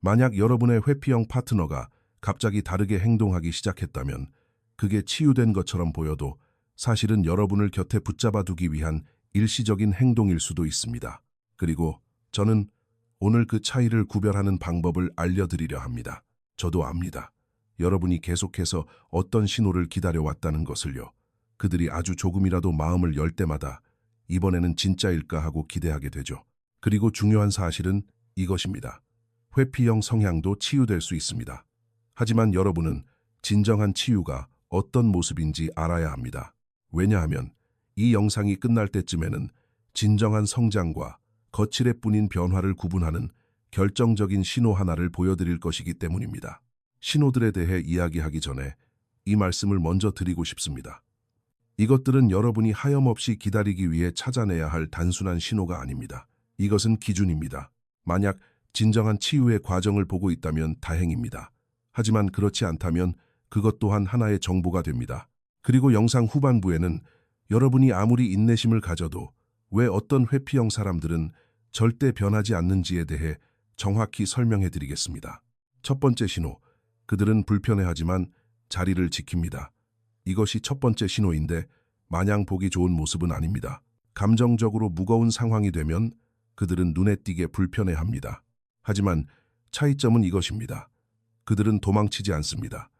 만약 여러분의 회피형 파트너가 갑자기 다르게 행동하기 시작했다면 그게 치유된 것처럼 보여도 사실은 여러분을 곁에 붙잡아 두기 위한 일시적인 행동일 수도 있습니다. 그리고 저는 오늘 그 차이를 구별하는 방법을 알려드리려 합니다. 저도 압니다. 여러분이 계속해서 어떤 신호를 기다려왔다는 것을요. 그들이 아주 조금이라도 마음을 열 때마다 이번에는 진짜일까 하고 기대하게 되죠. 그리고 중요한 사실은 이것입니다. 회피형 성향도 치유될 수 있습니다. 하지만 여러분은 진정한 치유가 어떤 모습인지 알아야 합니다. 왜냐하면 이 영상이 끝날 때쯤에는 진정한 성장과 거칠애 뿐인 변화를 구분하는 결정적인 신호 하나를 보여드릴 것이기 때문입니다. 신호들에 대해 이야기하기 전에 이 말씀을 먼저 드리고 싶습니다. 이것들은 여러분이 하염없이 기다리기 위해 찾아내야 할 단순한 신호가 아닙니다. 이것은 기준입니다. 만약 진정한 치유의 과정을 보고 있다면 다행입니다. 하지만 그렇지 않다면 그것 또한 하나의 정보가 됩니다. 그리고 영상 후반부에는 여러분이 아무리 인내심을 가져도 왜 어떤 회피형 사람들은 절대 변하지 않는지에 대해 정확히 설명해 드리겠습니다. 첫 번째 신호, 그들은 불편해하지만 자리를 지킵니다. 이것이 첫 번째 신호인데 마냥 보기 좋은 모습은 아닙니다. 감정적으로 무거운 상황이 되면 그들은 눈에 띄게 불편해합니다. 하지만 차이점은 이것입니다. 그들은 도망치지 않습니다.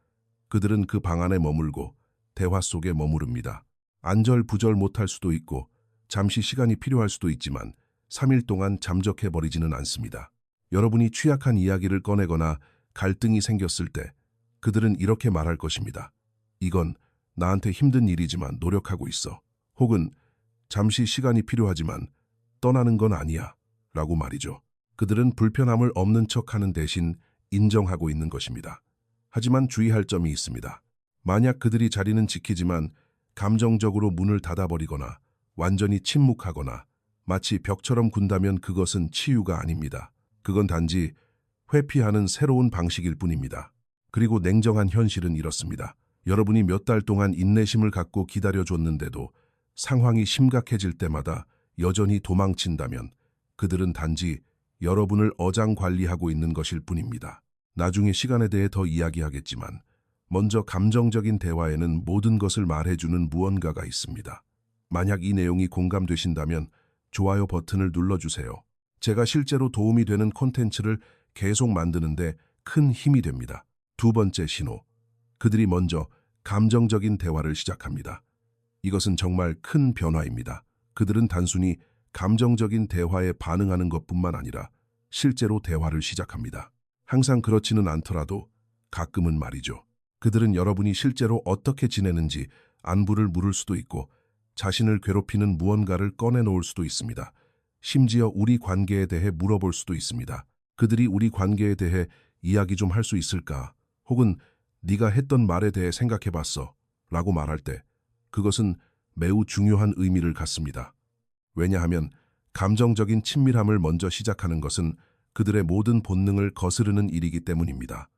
그들은 그 방 안에 머물고 대화 속에 머무릅니다. 안절부절 못할 수도 있고 잠시 시간이 필요할 수도 있지만 3일 동안 잠적해버리지는 않습니다. 여러분이 취약한 이야기를 꺼내거나 갈등이 생겼을 때 그들은 이렇게 말할 것입니다. 이건 나한테 힘든 일이지만 노력하고 있어. 혹은 잠시 시간이 필요하지만 떠나는 건 아니야. 라고 말이죠. 그들은 불편함을 없는 척하는 대신 인정하고 있는 것입니다. 하지만 주의할 점이 있습니다. 만약 그들이 자리는 지키지만 감정적으로 문을 닫아버리거나 완전히 침묵하거나 마치 벽처럼 군다면 그것은 치유가 아닙니다. 그건 단지 회피하는 새로운 방식일 뿐입니다. 그리고 냉정한 현실은 이렇습니다. 여러분이 몇 달 동안 인내심을 갖고 기다려줬는데도 상황이 심각해질 때마다 여전히 도망친다면 그들은 단지 여러분을 어장관리하고 있는 것일 뿐입니다. 나중에 시간에 대해 더 이야기하겠지만 먼저 감정적인 대화에는 모든 것을 말해주는 무언가가 있습니다. 만약 이 내용이 공감되신다면 좋아요 버튼을 눌러주세요. 제가 실제로 도움이 되는 콘텐츠를 계속 만드는데 큰 힘이 됩니다. 두 번째 신호, 그들이 먼저 감정적인 대화를 시작합니다. 이것은 정말 큰 변화입니다. 그들은 단순히 감정적인 대화에 반응하는 것뿐만 아니라 실제로 대화를 시작합니다. 항상 그렇지는 않더라도 가끔은 말이죠. 그들은 여러분이 실제로 어떻게 지내는지 안부를 물을 수도 있고 자신을 괴롭히는 무언가를 꺼내놓을 수도 있습니다. 심지어 우리 관계에 대해 물어볼 수도 있습니다. 그들이 우리 관계에 대해 이야기 좀 할 수 있을까? 혹은 네가 했던 말에 대해 생각해봤어? 라고 말할 때 그것은 매우 중요한 의미를 갖습니다. 왜냐하면 감정적인 친밀함을 먼저 시작하는 것은 그들의 모든 본능을 거스르는 일이기 때문입니다.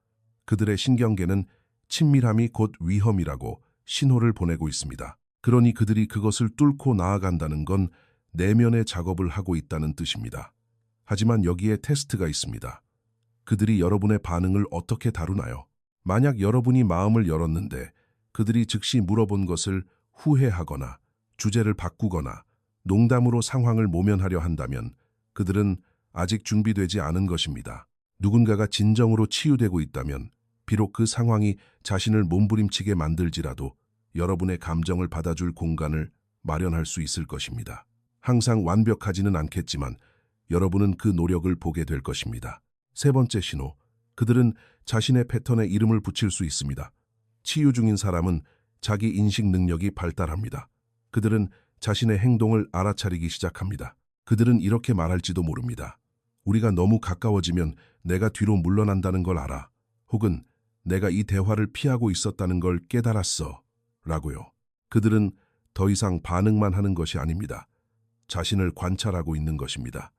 그들의 신경계는 친밀함이 곧 위험이라고 신호를 보내고 있습니다. 그러니 그들이 그것을 뚫고 나아간다는 건 내면의 작업을 하고 있다는 뜻입니다. 하지만 여기에 테스트가 있습니다. 그들이 여러분의 반응을 어떻게 다루나요? 만약 여러분이 마음을 열었는데 그들이 즉시 물어본 것을 후회하거나 주제를 바꾸거나 농담으로 상황을 모면하려 한다면 그들은 아직 준비되지 않은 것입니다. 누군가가 진정으로 치유되고 있다면 비록 그 상황이 자신을 몸부림치게 만들지라도 여러분의 감정을 받아줄 공간을 마련할 수 있을 것입니다. 항상 완벽하지는 않겠지만 여러분은 그 노력을 보게 될 것입니다. 세 번째 신호, 그들은 자신의 패턴에 이름을 붙일 수 있습니다. 치유 중인 사람은 자기 인식 능력이 발달합니다. 그들은 자신의 행동을 알아차리기 시작합니다. 그들은 이렇게 말할지도 모릅니다. 우리가 너무 가까워지면 내가 뒤로 물러난다는 걸 알아. 혹은 내가 이 대화를 피하고 있었다는 걸 깨달았어. 라고요. 그들은 더 이상 반응만 하는 것이 아닙니다. 자신을 관찰하고 있는 것입니다.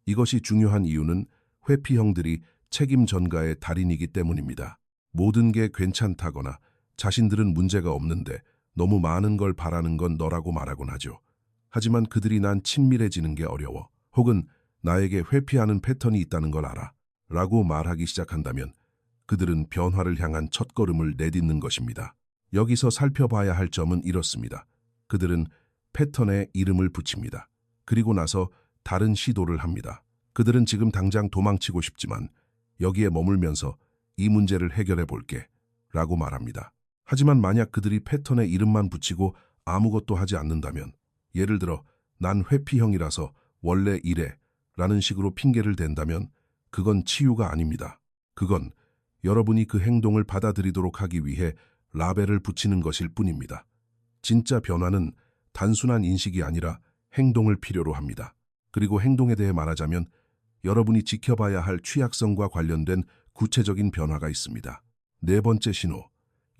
이것이 중요한 이유는 회피형들이 책임 전가의 달인이기 때문입니다. 모든 게 괜찮다거나 자신들은 문제가 없는데 너무 많은 걸 바라는 건 너라고 말하곤 하죠. 하지만 그들이 난 친밀해지는 게 어려워. 혹은 나에게 회피하는 패턴이 있다는 걸 알아. 라고 말하기 시작한다면 그들은 변화를 향한 첫걸음을 내딛는 것입니다. 여기서 살펴봐야 할 점은 이렇습니다. 그들은 패턴에 이름을 붙입니다. 그리고 나서 다른 시도를 합니다. 그들은 지금 당장 도망치고 싶지만 여기에 머물면서 이 문제를 해결해 볼게 라고 말합니다. 하지만 만약 그들이 패턴에 이름만 붙이고 아무것도 하지 않는다면, 예를 들어 난 회피형이라서 원래 이래 라는 식으로 핑계를 댄다면 그건 치유가 아닙니다. 그건 여러분이 그 행동을 받아들이도록 하기 위해 라벨을 붙이는 것일 뿐입니다. 진짜 변화는 단순한 인식이 아니라 행동을 필요로 합니다. 그리고 행동에 대해 말하자면 여러분이 지켜봐야 할 취약성과 관련된 구체적인 변화가 있습니다. 네 번째 신호,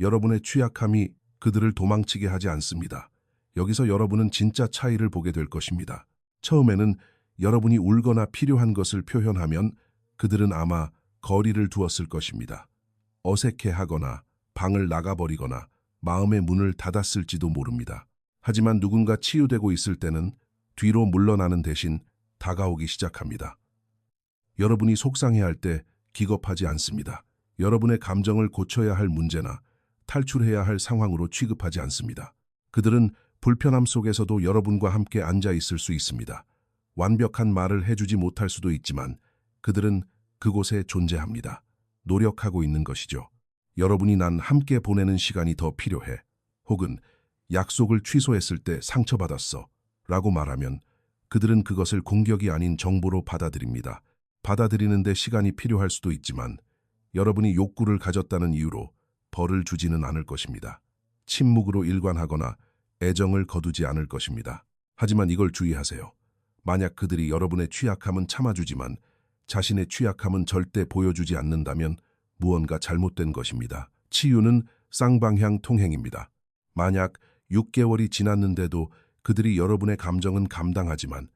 여러분의 취약함이 그들을 도망치게 하지 않습니다. 여기서 여러분은 진짜 차이를 보게 될 것입니다. 처음에는 여러분이 울거나 필요한 것을 표현하면 그들은 아마 거리를 두었을 것입니다. 어색해하거나 방을 나가버리거나 마음의 문을 닫았을지도 모릅니다. 하지만 누군가 치유되고 있을 때는 뒤로 물러나는 대신 다가오기 시작합니다. 여러분이 속상해할 때 기겁하지 않습니다. 여러분의 감정을 고쳐야 할 문제나 탈출해야 할 상황으로 취급하지 않습니다. 그들은 불편함 속에서도 여러분과 함께 앉아 있을 수 있습니다. 완벽한 말을 해주지 못할 수도 있지만 그들은 그곳에 존재합니다. 노력하고 있는 것이죠. 여러분이 난 함께 보내는 시간이 더 필요해. 혹은 약속을 취소했을 때 상처받았어 라고 말하면 그들은 그것을 공격이 아닌 정보로 받아들입니다. 받아들이는데 시간이 필요할 수도 있지만 여러분이 욕구를 가졌다는 이유로 벌을 주지는 않을 것입니다. 침묵으로 일관하거나 애정을 거두지 않을 것입니다. 하지만 이걸 주의하세요. 만약 그들이 여러분의 취약함은 참아주지만 자신의 취약함은 절대 보여주지 않는다면 무언가 잘못된 것입니다. 치유는 쌍방향 통행입니다. 만약 6개월이 지났는데도 그들이 여러분의 감정은 감당하지만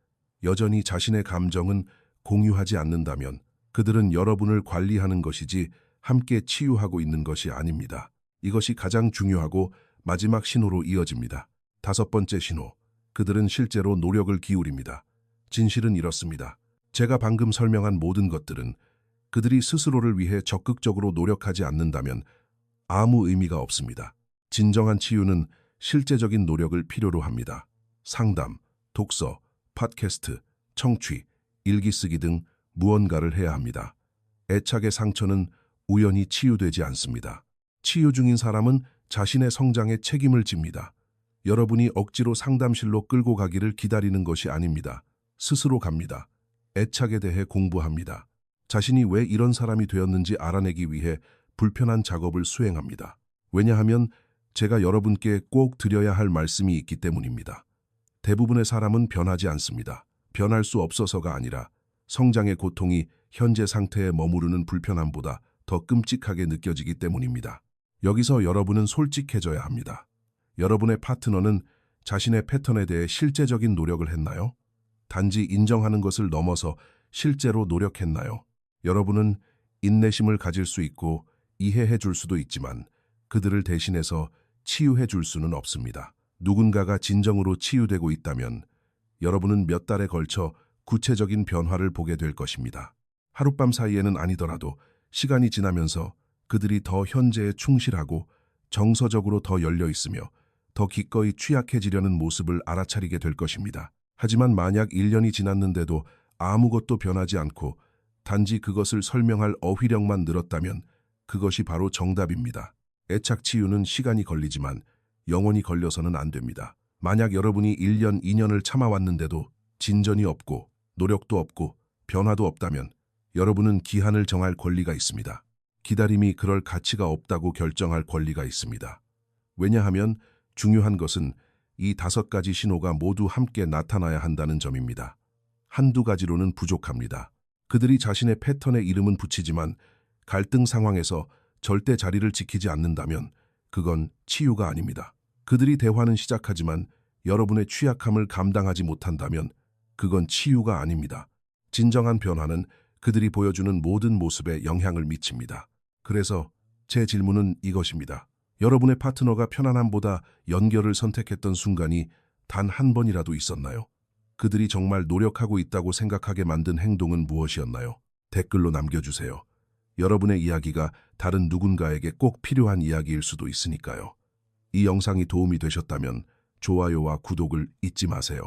여전히 자신의 감정은 공유하지 않는다면 그들은 여러분을 관리하는 것이지 함께 치유하고 있는 것이 아닙니다. 이것이 가장 중요하고 마지막 신호로 이어집니다. 다섯 번째 신호, 그들은 실제로 노력을 기울입니다. 진실은 이렇습니다. 제가 방금 설명한 모든 것들은 그들이 스스로를 위해 적극적으로 노력하지 않는다면 아무 의미가 없습니다. 진정한 치유는 실제적인 노력을 필요로 합니다. 상담, 독서, 팟캐스트, 청취, 일기 쓰기 등 무언가를 해야 합니다. 애착의 상처는 우연히 치유되지 않습니다. 치유 중인 사람은 자신의 성장에 책임을 집니다. 여러분이 억지로 상담실로 끌고 가기를 기다리는 것이 아닙니다. 스스로 갑니다. 애착에 대해 공부합니다. 자신이 왜 이런 사람이 되었는지 알아내기 위해 불편한 작업을 수행합니다. 왜냐하면 제가 여러분께 꼭 드려야 할 말씀이 있기 때문입니다. 대부분의 사람은 변하지 않습니다. 변할 수 없어서가 아니라 성장의 고통이 현재 상태에 머무르는 불편함보다 더 끔찍하게 느껴지기 때문입니다. 여기서 여러분은 솔직해져야 합니다. 여러분의 파트너는 자신의 패턴에 대해 실제적인 노력을 했나요? 단지 인정하는 것을 넘어서 실제로 노력했나요? 여러분은 인내심을 가질 수 있고 이해해 줄 수도 있지만 그들을 대신해서 치유해 줄 수는 없습니다. 누군가가 진정으로 치유되고 있다면 여러분은 몇 달에 걸쳐 구체적인 변화를 보게 될 것입니다. 하룻밤 사이에는 아니더라도 시간이 지나면서 그들이 더 현재에 충실하고 정서적으로 더 열려 있으며 더 기꺼이 취약해지려는 모습을 알아차리게 될 것입니다. 하지만 만약 1년이 지났는데도 아무것도 변하지 않고 단지 그것을 설명할 어휘력만 늘었다면 그것이 바로 정답입니다. 애착 치유는 시간이 걸리지만 영원히 걸려서는 안 됩니다. 만약 여러분이 1년, 2년을 참아왔는데도 진전이 없고 노력도 없고 변화도 없다면 여러분은 기한을 정할 권리가 있습니다. 기다림이 그럴 가치가 없다고 결정할 권리가 있습니다. 왜냐하면 중요한 것은 이 5가지 신호가 모두 함께 나타나야 한다는 점입니다. 한두 가지로는 부족합니다. 그들이 자신의 패턴에 이름은 붙이지만 갈등 상황에서 절대 자리를 지키지 않는다면 그건 치유가 아닙니다. 그들이 대화는 시작하지만 여러분의 취약함을 감당하지 못한다면 그건 치유가 아닙니다. 진정한 변화는 그들이 보여주는 모든 모습에 영향을 미칩니다. 그래서 제 질문은 이것입니다. 여러분의 파트너가 편안함보다 연결을 선택했던 순간이 단 한 번이라도 있었나요? 그들이 정말 노력하고 있다고 생각하게 만든 행동은 무엇이었나요? 댓글로 남겨주세요. 여러분의 이야기가 다른 누군가에게 꼭 필요한 이야기일 수도 있으니까요. 이 영상이 도움이 되셨다면 좋아요와 구독을 잊지 마세요.